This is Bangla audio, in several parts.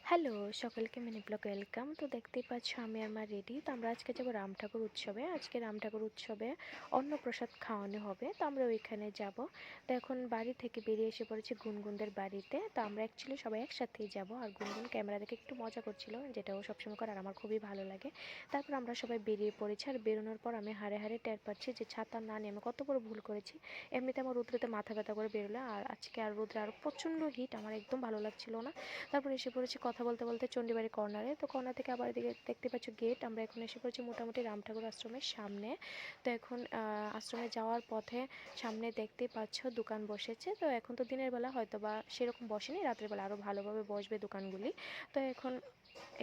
হ্যালো, সকলকে মিনি ব্লগ ওয়েলকাম। তো দেখতেই পাচ্ছ আমি আমার রেডি। তো আমরা আজকে যাবো রাম ঠাকুর উৎসবে। আজকে রাম ঠাকুর উৎসবে অন্নপ্রসাদ খাওয়ানো হবে, তো আমরা ওইখানে যাব। তো এখন বাড়ি থেকে বেরিয়ে এসে পড়েছি গুনগুনদের বাড়িতে। তো আমরা অ্যাকচুয়ালি সবাই একসাথেই যাব। আর গুনগুন ক্যামেরা দেখে একটু মজা করছিল, যেটাও সবসময় করে আর আমার খুবই ভালো লাগে। তারপর আমরা সবাই বেরিয়ে পড়েছি। আর বেরোনোর পর আমি হাড়ে হাড়ে টের পাচ্ছি যে ছাতা না নিয়ে আমি কত বড় ভুল করেছি। এমনিতে আমার রৌদ্রেতে মাথা ব্যথা করে বেরোলে, আর আজকে আর রৌদ্রে আরও প্রচণ্ড হিট, আমার একদম ভালো লাগছিল না। তারপর এসে পড়েছি কথা বলতে বলতে চণ্ডীবাড়ি কর্নারে। তো কর্নার থেকে আবার এদিকে দেখতে পাচ্ছ গেট। আমরা এখন এসে পড়েছি মোটামুটি রাম ঠাকুর আশ্রমের সামনে। তো এখন আশ্রমে যাওয়ার পথে সামনে দেখতেই পাচ্ছ দোকান বসেছে। তো এখন তো দিনের বেলা হয়তো বা সেরকম বসেনি, রাতের বেলা আরও ভালোভাবে বসবে দোকানগুলি। তো এখন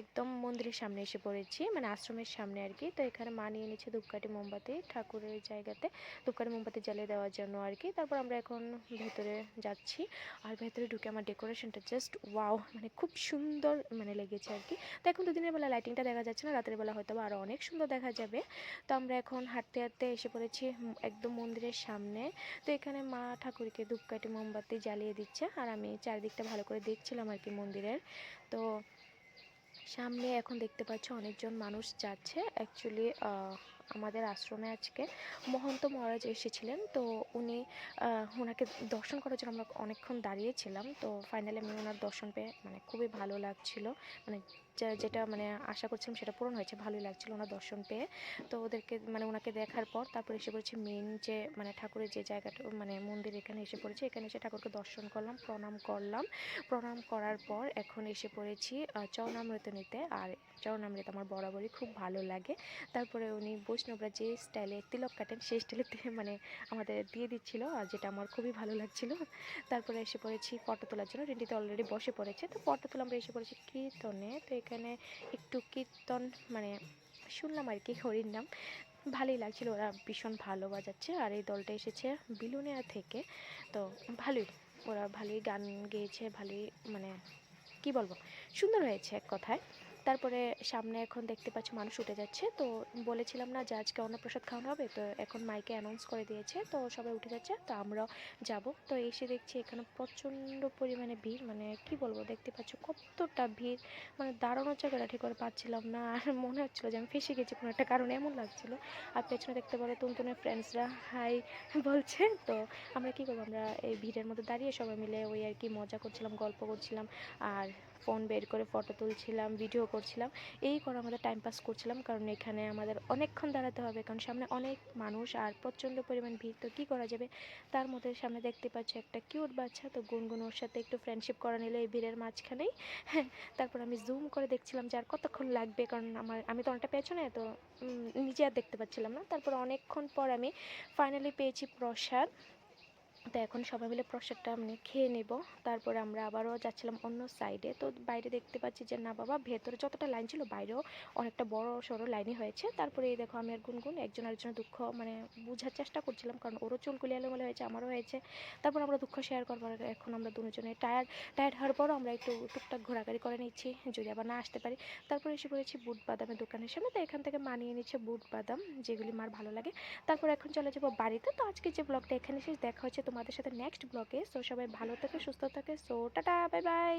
একদম মন্দিরের সামনে এসে পড়েছি, মানে আশ্রমের সামনে আর কি। তো এখানে মা নিয়ে নিচ্ছে ধূপকাঠি মোমবাতি ঠাকুরের জায়গাতে ধূপকাঠি মোমবাতি জ্বালিয়ে দেওয়ার জন্য আর কি। তারপর আমরা এখন ভেতরে যাচ্ছি। আর ভেতরে ঢুকে আমার ডেকোরেশনটা জাস্ট ওয়াও, মানে খুব সুন্দর মানে লেগেছে আর কি। তো এখন তো দিনের বেলা লাইটিংটা দেখা যাচ্ছে না, রাতের বেলা হয়তো আরও অনেক সুন্দর দেখা যাবে। তো আমরা এখন হাঁটতে হাঁটতে এসে পড়েছি একদম মন্দিরের সামনে। তো এখানে মা ঠাকুরকে ধূপকাঠি মোমবাতি জ্বালিয়ে দিচ্ছে, আর আমি চারদিকটা ভালো করে দেখছিলাম আর কি মন্দিরের। তো সামনে এখন দেখতে পাচ্ছ অনেকজন মানুষ যাচ্ছে। অ্যাকচুয়ালি আমাদের আশ্রমে আজকে মহন্ত মহারাজ এসেছিলেন। তো উনি ওনাকে দর্শন করার জন্য আমরা অনেকক্ষণ দাঁড়িয়েছিলাম। তো ফাইনালি আমি ওনার দর্শন পেয়ে মানে খুবই ভালো লাগছিল, মানে যেটা মানে আশা করছিলাম সেটা পূরণ হয়েছে, ভালোই লাগছিল ওনার দর্শন পেয়ে। তো ওদেরকে মানে ওনাকে দেখার পর তারপর এসে পড়েছি মেন যে মানে ঠাকুরের যে জায়গাটা মানে মন্দির, এখানে এসে পড়েছি। এখানে এসে ঠাকুরকে দর্শন করলাম, প্রণাম করলাম। প্রণাম করার পর এখন এসে পড়েছি চরণামৃত নিতে। আর চরণামৃত আমার বরাবরই খুব ভালো লাগে। তারপরে উনি বৈষ্ণবরা যে স্টাইলে তিলক কাটেন সেই স্টাইলে মানে আমাদের দিয়ে দিচ্ছিল, আর যেটা আমার খুবই ভালো লাগছিল। তারপরে এসে পড়েছি ফটো তোলার জন্য, রেন্টিতে অলরেডি বসে পড়েছে। তো ফটো তোলা আমরা এসে পড়েছি কীর্তনে। তো এখানে একটু কীর্তন মানে শুনলাম আর কি, হরির নাম ভালোই লাগছিল, ওরা ভীষণ ভালো বাজাচ্ছে। আর এই দলটা এসেছে বিলুনিয়া থেকে। তো ভালোই, ওরা ভালোই গান গেয়েছে, ভালোই মানে কি বলবো, সুন্দর হয়েছে এক কথায়। তারপরে সামনে এখন দেখতে পাচ্ছ মানুষ উঠে যাচ্ছে। তো বলেছিলাম না যে আজকে অন্নপ্রসাদ খাওয়ানো হবে, তো এখন মাইকে অ্যানাউন্স করে দিয়েছে, তো সবাই উঠে যাচ্ছে, তো আমরাও যাব। তো এসে দেখছি এখানে প্রচণ্ড পরিমাণে ভিড়, মানে কি বলবো, দেখতে পাচ্ছ কতটা ভিড়, মানে দাঁড়ানোর জায়গাটা ঠিক করে পাচ্ছিলাম না। আর মনে হচ্ছিলো যে আমি ফেসে গেছি কোনো একটা কারণে, এমন লাগছিলো। আর পেছনে দেখতে পারো তুনতুনের ফ্রেন্ডসরা হাই বলছে। তো আমরা কী করবো, আমরা এই ভিড়ের মধ্যে দাঁড়িয়ে সবাই মিলে ওই আর কি মজা করছিলাম, গল্প করছিলাম, আর ফোন বের করে ফটো তুলছিলাম, ভিডিও করছিলাম, এই করে আমাদের টাইম পাস করছিলাম। কারণ এখানে আমাদের অনেকক্ষণ দাঁড়াতে হবে, কারণ সামনে অনেক মানুষ আর প্রচণ্ড পরিমাণ ভিড়। তো কী করা যাবে, তার মধ্যে সামনে দেখতে পাচ্ছি একটা কিউট বাচ্চা। তো গুনগুন ওর সাথে একটু ফ্রেন্ডশিপ করা নিলে এই ভিড়ের মাঝখানেই। হ্যাঁ, তারপর আমি জুম করে দেখছিলাম যে আর কতক্ষণ লাগবে, কারণ আমি তো অনেকটা পেছনে, তো নিজে আর দেখতে পাচ্ছিলাম না। তারপর অনেকক্ষণ পর আমি ফাইনালি পেয়েছি প্রসাদ। তো এখন সবাই মিলে প্রসাদটা মানে খেয়ে নেব। তারপরে আমরা আবারও যাচ্ছিলাম অন্য সাইডে। তো বাইরে দেখতে পাচ্ছি যে না বাবা, ভেতরে যতটা লাইন ছিল বাইরেও অনেকটা বড় সড়ো লাইনই হয়েছে। তারপরে এই দেখো আমি আর গুনগুন একজন আরেকজনের দুঃখ মানে বোঝার চেষ্টা করছিলাম, কারণ ওরও চুলগুলি এলোমেলো হয়েছে, আমারও হয়েছে। তারপর আমরা দুঃখ শেয়ার করবার এখন আমরা দুজনে টায়ার্ড হওয়ার পরও আমরা একটু টুকটাক ঘোরাঘুরি করে নিচ্ছি, যদি আবার না আসতে পারি। তারপরে এসে পড়েছি বুট বাদামের দোকানের সামনে। তো এখান থেকে মানিয়ে নিচ্ছে বুট বাদাম, যেগুলি মার ভালো লাগে। তারপর এখন চলে যাবো বাড়িতে। তো আজকে যে ব্লগটা এখানে শেষ, দেখা হচ্ছে তোমাদের সাথে নেক্সট ব্লগে। সো সবাই ভালো থাকে, সুস্থ থাকে। So tata, bye bye.